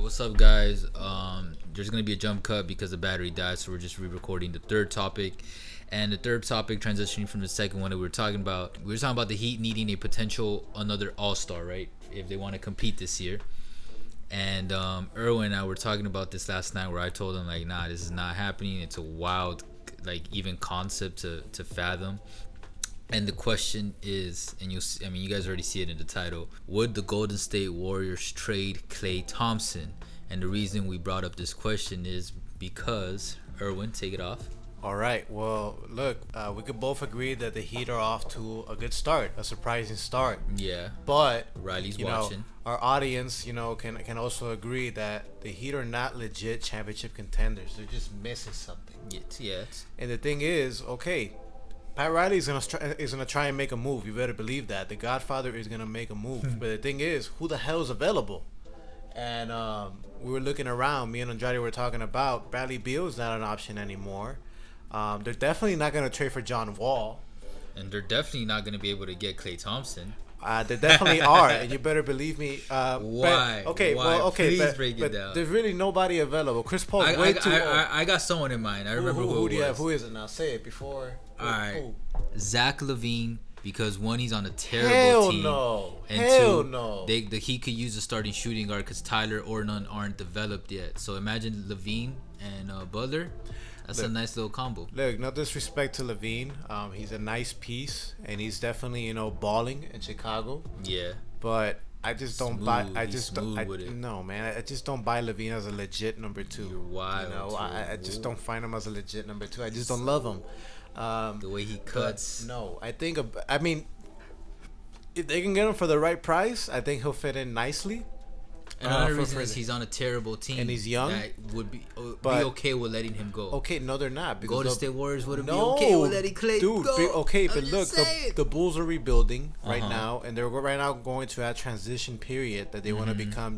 What's up, guys? There's gonna be a jump cut because the battery died, so we're just re-recording the third topic. And the third topic, transitioning from the second one that we were talking about, the Heat needing a potential another All-Star, right? If they want to compete this year. And Erwin and I were talking about this last night, where I told him like, nah, this is not happening. It's a wild, like, even concept to fathom. And the question is, and you guys already see it in the title: would the Golden State Warriors trade Klay Thompson? And the reason we brought up this question is because, Erwin, take it off. All right. Well, look, we could both agree that the Heat are off to a good start, a surprising start. Yeah. But Riley's you watching. know, our audience, can also agree that the Heat are not legit championship contenders. They're just missing something. Yes. And the thing is, okay, Pat Riley is gonna try and make a move. You better believe that. The Godfather is gonna make a move. But the thing is, who the hell is available? And we were looking around. Me and Andrade were talking about Bradley Beal is not an option anymore. They're definitely not gonna trade for John Wall. And they're definitely not going to be able to get Klay Thompson. They definitely are, and you better believe me. Why? Okay, Why? well, okay, Please break it down. There's really nobody available. Chris Paul's way too old. I got someone in mind. I remember who it do you was. have? Who is it now? Say it before. All right. Zach LaVine, because one, he's on a terrible Hell team. no. And Hell two, no. he could use a starting shooting guard because Tyler or none aren't developed yet. So imagine LaVine and Butler. That's a nice little combo. Look, no disrespect to LaVine. He's a nice piece, and he's definitely balling in Chicago. Yeah. But I just don't buy. I He's just don't. No, man. I just don't buy LaVine as a legit number two. You're wild. I just don't find him as a legit number two. I just don't love him. The way he cuts. No, I mean, if they can get him for the right price, I think he'll fit in nicely. Another reason is he's on a terrible team, and he's young. That would be okay with letting him go. Okay, no, they're not. Golden State Warriors wouldn't be okay with letting Klay go. But look, the Bulls are rebuilding right now, and they're right now going to that transition period that they want to become,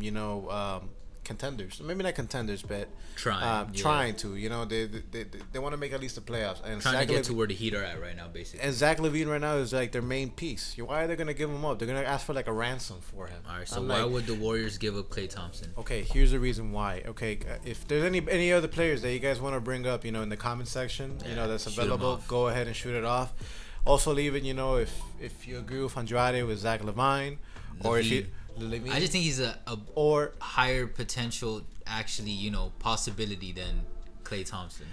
contenders. Maybe not contenders, but trying to. They want to make at least the playoffs. And trying to get to where the Heat are at right now, basically. And Zach LaVine right now is like their main piece. Why are they gonna give him up? They're gonna ask for like a ransom for him. All right. So why would the Warriors give up Klay Thompson? Okay, here's the reason why. Okay, if there's any other players that you guys want to bring up, in the comment section, that's available, go ahead and shoot it off. Also, leave it. If you agree with Andrade with Zach LaVine, or if you. I just think he's a higher potential, actually, possibility than Klay Thompson.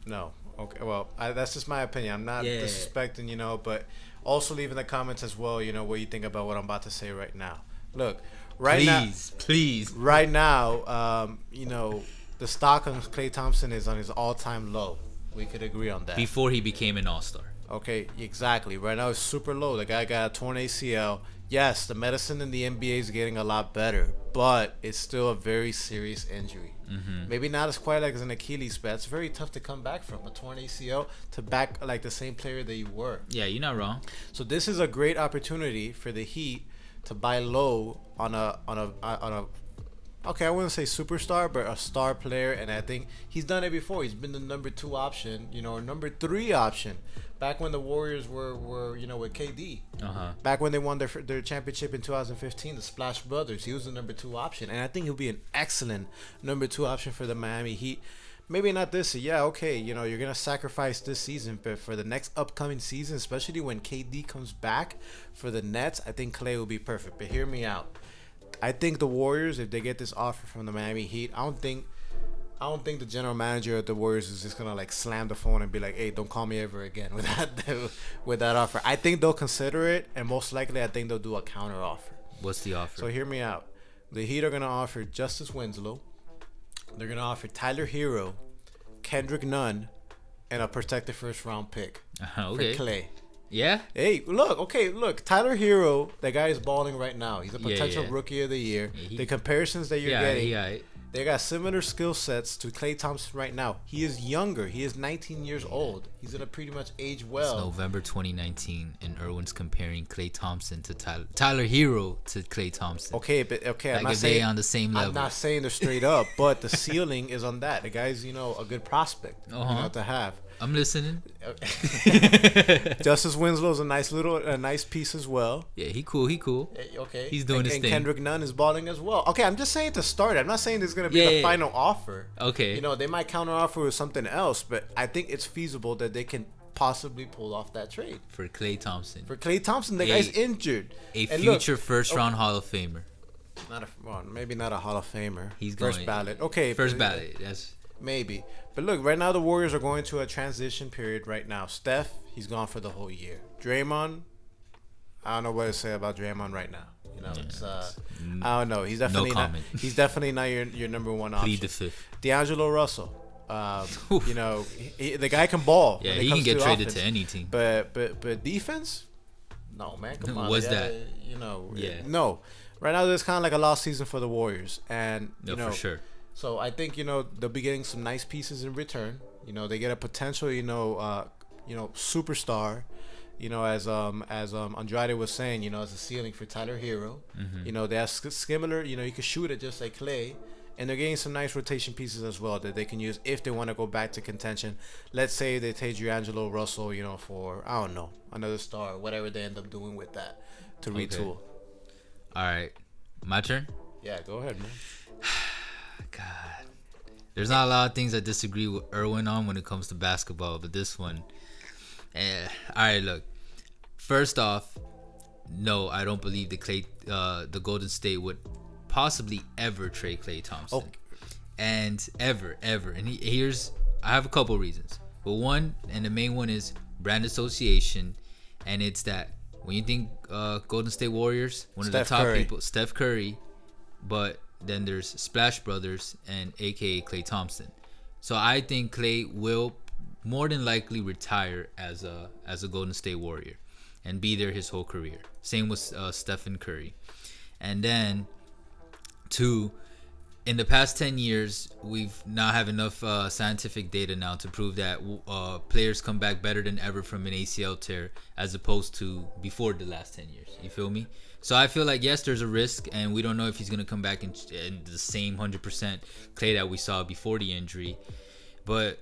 No. Okay. Well, that's just my opinion. I'm not disrespecting, but also leave in the comments as well, what you think about what I'm about to say right now. Look, please. Right now, the stock on Klay Thompson is on his all-time low. We could agree on that. Before he became an All-Star. Okay, exactly. Right now it's super low. The guy got a torn ACL. Yes, the medicine in the NBA is getting a lot better, but it's still a very serious injury. Mm-hmm. Maybe not as quite like as an Achilles, but it's very tough to come back from a torn ACL to back like the same player that you were. Yeah, you're not wrong. So this is a great opportunity for the Heat to buy low on a okay, I wouldn't say superstar, but a star player, and I think he's done it before. He's been the number 2 option, or number 3 option, back when the Warriors were with KD. Back when they won their championship in 2015, the Splash Brothers. He was the number 2 option, and I think he'll be an excellent number 2 option for the Miami Heat. Maybe not this year. Yeah, okay, you're gonna sacrifice this season, but for the next upcoming season, especially when KD comes back for the Nets, I think Klay will be perfect. But hear me out. I think the Warriors, if they get this offer from the Miami Heat, I don't think the general manager at the Warriors is just gonna like slam the phone and be like, "Hey, don't call me ever again" with that offer. I think they'll consider it, and most likely, I think they'll do a counter offer. What's the offer? So hear me out. The Heat are gonna offer Justice Winslow. They're gonna offer Tyler Herro, Kendrick Nunn, and a protected first-round pick for Klay. Yeah. Hey, look. Tyler Herro, that guy is balling right now. He's a potential rookie of the year. The comparisons that you're getting, they got similar skill sets to Klay Thompson right now. He is younger. He is 19 years old. He's gonna pretty much age well. It's November 2019, and Erwin's comparing Klay Thompson to Tyler Herro to Klay Thompson. Okay, I'm not saying on the same level. I'm not saying they're straight up, but the ceiling is on that. The guy's a good prospect to have. I'm listening. Justice Winslow's a nice piece as well. Yeah, he cool. Okay, He's doing his and thing. Kendrick Nunn is balling as well. Okay, I'm just saying to start. I'm not saying this is gonna be the final offer. Okay. You know, they might counter offer with something else, but I think it's feasible that they can possibly pull off that trade for Klay Thompson. The guy's injured. Future first round Hall of Famer. Maybe not a Hall of Famer. He's first ballot. Okay, first ballot. That's maybe. But look, right now the Warriors are going to a transition period. Right now, Steph, he's gone for the whole year. Draymond, I don't know what to say about Draymond right now. You know, it's I don't know. He's definitely not. He's definitely not your number one option. Plead the fifth. D'Angelo Russell. You know, the guy can ball. Yeah, he can get traded to any team. But defense, no man. Come on. What's that? You know, no. Right now, there's kind of like a lost season for the Warriors, and you know, for sure. So I think they'll be getting some nice pieces in return. You know, they get a potential superstar. You know, as Andrade was saying, as a ceiling for Tyler Herro. Mm-hmm. You know, they have similar. You know, you can shoot it just like Klay. And they're getting some nice rotation pieces as well that they can use if they want to go back to contention. Let's say they take D'Angelo Russell, for, I don't know, another star, whatever they end up doing with that to retool. All right. My turn? Yeah, go ahead, man. God. There's not a lot of things I disagree with Erwin on when it comes to basketball, but this one. All right, look. First off, no, I don't believe the Golden State would possibly ever trade Klay Thompson. And ever. And I have a couple reasons. But one, and the main one, is brand association. And it's that when you think Golden State Warriors, one of the top people, Steph Curry, but then there's Splash Brothers and AKA Klay Thompson. So I think Klay will more than likely retire as a Golden State Warrior and be there his whole career. Same with Stephen Curry. And then 2, in the past 10 years, we've not have enough scientific data now to prove that players come back better than ever from an ACL tear as opposed to before the last 10 years. You feel me? So I feel like, yes, there's a risk, and we don't know if he's going to come back in the same 100% Klay that we saw before the injury. But,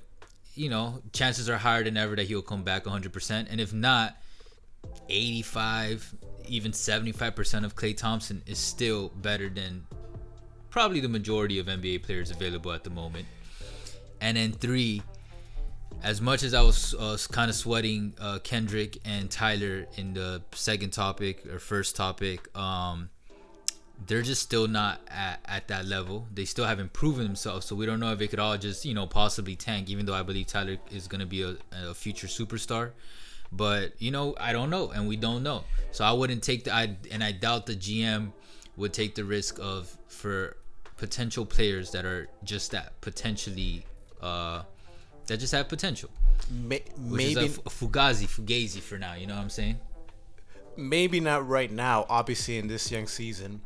chances are higher than ever that he'll come back 100%. And if not, 85, even 75% of Klay Thompson is still better than probably the majority of NBA players available at the moment. And then 3, as much as I was kind of sweating Kendrick and Tyler in the second topic or first topic, they're just still not at that level. They still haven't proven themselves, so we don't know if they could all just possibly tank, even though I believe Tyler is going to be a future superstar. But I don't know, and we don't know. So I wouldn't take I doubt the GM would take the risk for potential players that are just that, potentially that just have potential. Which is a fugazi for now, you know what I'm saying? Maybe not right now, obviously in this young season,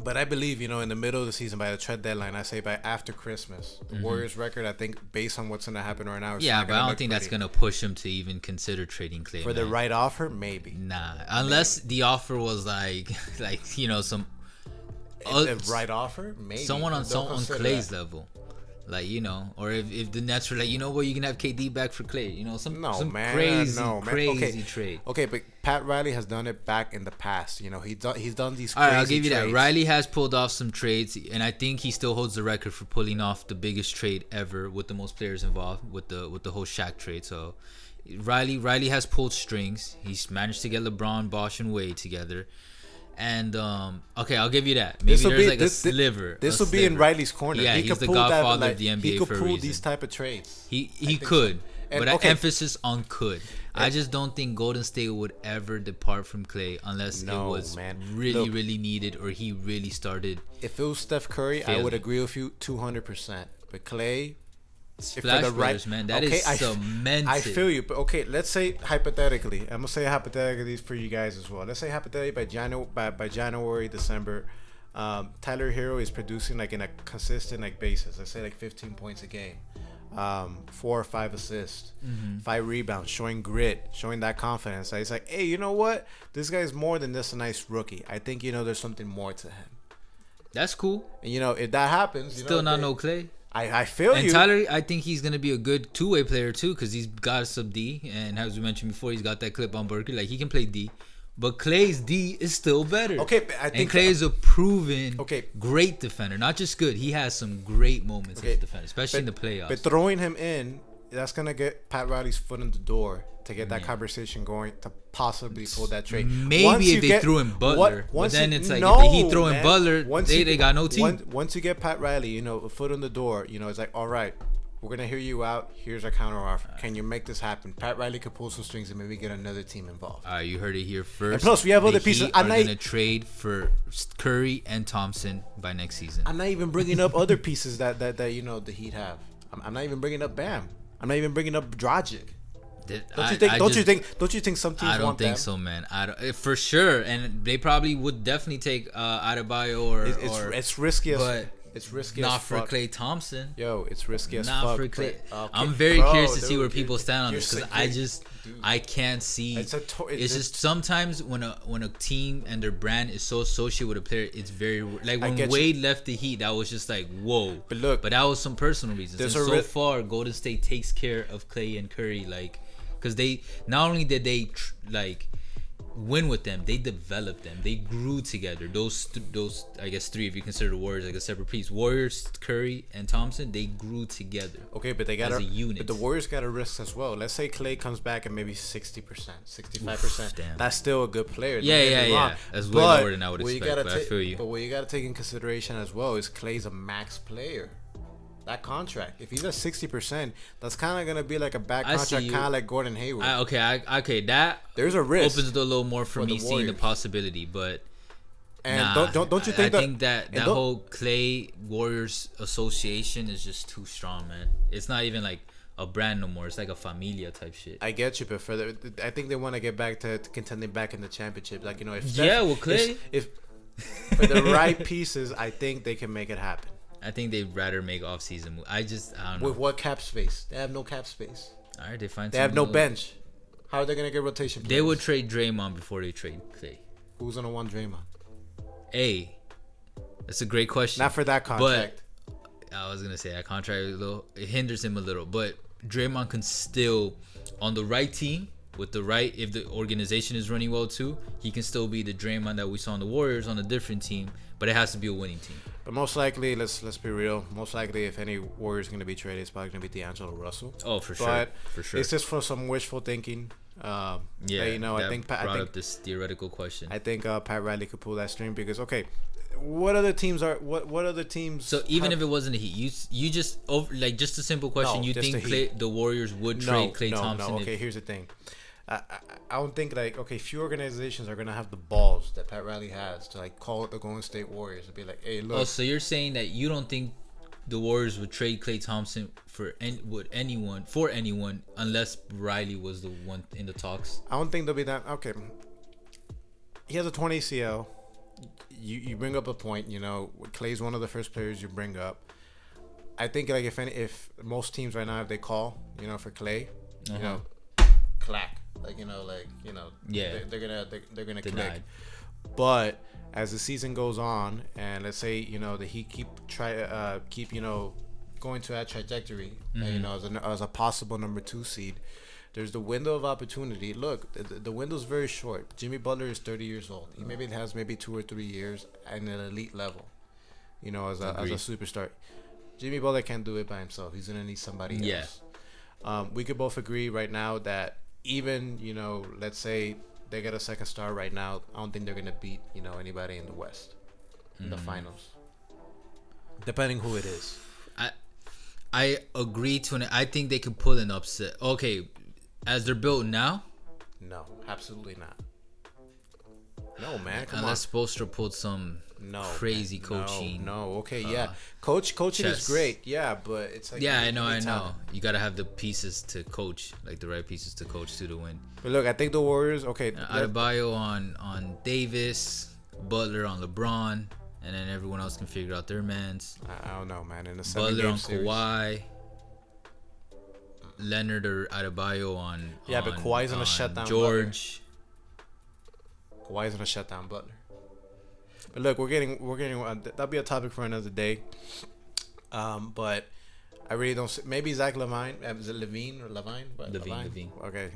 but I believe in the middle of the season, by the trade deadline, I say by after Christmas, the Warriors record, I think based on what's going to happen right now, but I don't think that's going to push him to even consider trading Klay for the right offer. Maybe unless the offer was like some the right offer, maybe someone on Klay's level, or if the Nets were you you can have KD back for Klay, some crazy trade. Okay, but Pat Riley has done it back in the past. He's done these. All right, I'll give you that. Riley has pulled off some trades, and I think he still holds the record for pulling off the biggest trade ever with the most players involved with the whole Shaq trade. So Riley has pulled strings. He's managed to get LeBron, Bosh, and Wade together. And okay, I'll give you that. Maybe there's a sliver. This will be in Riley's corner. Yeah, he's the godfather of the NBA. He could for a pull reason. These type of trades. He could, so. But emphasis on could. I just don't think Golden State would ever depart from Klay unless it was really needed, or he really started. If it was Steph Curry, I would agree with you 200%. But Klay, Splash Brothers, man, that is cemented. I feel you, but okay, let's say hypothetically. I'm gonna say hypothetically for you guys as well. Let's say hypothetically by January, December, Tyler Herro is producing in a consistent basis. Let's say 15 points a game, 4 or 5 assists, 5 rebounds, showing grit, showing that confidence. It's hey, you know what? This guy is more than just a nice rookie. I think there's something more to him. That's cool. And if that happens, still not no Klay. I feel And you. Tyler, I think he's gonna be a good two-way player too, because he's got a sub D, and as we mentioned before, he's got that clip on Berkeley. Like he can play D, but Klay's D is still better. Okay, but I think Klay is a proven Okay. great defender, not just good. He has some great moments as Okay, a defender, especially in the playoffs. But throwing him in, that's gonna get Pat Riley's foot in the door to get that conversation going to possibly pull that trade. Maybe if they threw in Butler, but then it's like if he throw in Butler, they got no team. Once you get Pat Riley, a foot in the door, it's like, all right, we're gonna hear you out. Here's our counter offer. Can you make this happen? Pat Riley could pull some strings and maybe get another team involved. All right, you heard it here first. And plus, we have other The pieces. Heat are gonna trade for Curry and Thompson by next season. I'm not even bringing up other pieces that the Heat have. I'm not even bringing up Bam. I'm not even bringing up Dragic. Don't you think some teams want Bam? I don't think so, man. I don't, for sure, and they probably would definitely take Adebayo or it's risky but it's risky not as for fuck. Klay Thompson. Yo, it's risky as Not fuck. for Klay. Okay, I'm very curious to see where dude, people stand on this because I can't see. It's just sometimes when a team and their brand is so associated with a player, it's very like when Wade left the Heat, that was just like whoa. But that was some personal reasons. And There's so far, Golden State takes care of Klay and Curry, like because they not only did they win with them, they developed them, they grew together. Those I guess three, if you consider the Warriors like a separate piece, Warriors, Curry, and Thompson, they grew together. Okay, but they got as a unit. But the Warriors got a risk as well. Let's say Klay comes back and maybe 60%, 65%. Damn. That's still a good player. Yeah. That's way lower than I would expect. But I feel you. But what you got to take in consideration as well is Klay's a max player. That contract, if he's at 60%, that's kind of gonna be like a bad contract, kind of like Gordon Hayward. Okay, that there's a risk. Opens the a little more for me seeing the possibility, but don't you think I think that whole Klay Warriors association is just too strong, man. It's not even like a brand no more. It's like a familia type shit. I get you, but I think they want to get back to contending back in the championship. Like if Klay, if for the right pieces, I think they can make it happen. I think they'd rather make off-season moves. I don't know. With what cap space? They have no cap space. All right, they have no bench. How are they gonna get rotation players? They would trade Draymond before they trade Klay. Who's gonna want Draymond? That's a great question. Not for that contract. But I was gonna say that contract it hinders him a little. But Draymond can still, on the right team, with the right, if the organization is running well too, he can still be the Draymond that we saw in the Warriors on a different team. But it has to be a winning team. But most likely, let's be real. Most likely, if any Warriors going to be traded, it's probably going to be D'Angelo Russell. Oh, for sure. But for sure. It's just for some wishful thinking. I think brought up this theoretical question. I think Pat Riley could pull that string because what other teams are what other teams? So even if it wasn't the Heat, you just just a simple question. You think the Warriors would trade Klay Thompson? No. Okay, here's the thing. I don't think few organizations are gonna have the balls that Pat Riley has to call it the Golden State Warriors and be like, hey, look. Oh, so you're saying that you don't think the Warriors would trade Klay Thompson for anyone unless Riley was the one in the talks? I don't think they'll be that. Okay, he has a 20 ACL. You bring up a point. Klay's one of the first players you bring up. I think if most teams right now, if they call for Klay, clack. Yeah, they're gonna denied. click. But as the season goes on, and let's say the Heat keep going to that trajectory, as a possible number 2 seed, there's the window of opportunity. Look, the window's very short. Jimmy Butler is 30 years old. He has 2 or 3 years at an elite level, as a superstar. Jimmy Butler can't do it by himself. He's gonna need somebody else. We could both agree right now that even let's say they get a second star right now, I don't think they're gonna beat anybody in the West in the finals, depending who it is. I agree I think they could pull an upset. Okay, as they're built now, no, absolutely not. No, man, come unless Spoelstra pulled some crazy coaching. No, okay, yeah. Coaching is great, yeah, but it's I know. You gotta have the pieces to coach, the right pieces to coach to win. But look, I think the Warriors. Okay, Adebayo on Davis, Butler on LeBron, and then everyone else can figure out their mans. I don't know, man. In the Butler on series. Kawhi, Leonard or Adebayo on. Yeah, but Kawhi's gonna shut down George. Kawhi's gonna shut down Butler. But look, we're getting that'll be a topic for another day. But I really don't see, maybe Zach Levine. Is it Levine or Levine? What, Levine. Okay.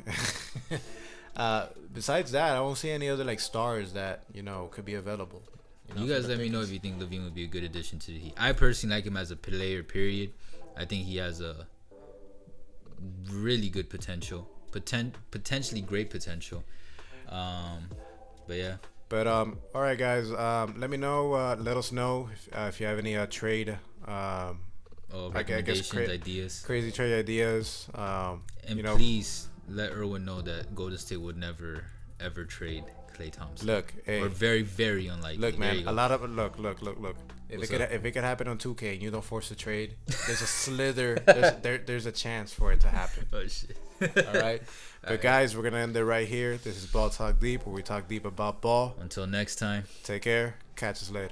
Besides that, I don't see any other like stars that could be available. You guys let me know if you think Levine would be a good addition to the Heat. I personally like him as a player, period. I think he has a really good potential. Potentially great potential. But yeah. But all right, guys. Let me know. Let us know if you have any trade. Recommendations, ideas. Crazy trade ideas. And please let Erwin know that Golden State would never ever trade Klay Thompson. Look, hey, or very, very unlikely. Look, man, a lot of look. If it could happen on 2K and you don't force a trade, there's a slither. There's a chance for it to happen. Oh shit! All right, but guys, we're gonna end it right here. This is Ball Talk Deep, where we talk deep about ball. Until next time, take care. Catch us later.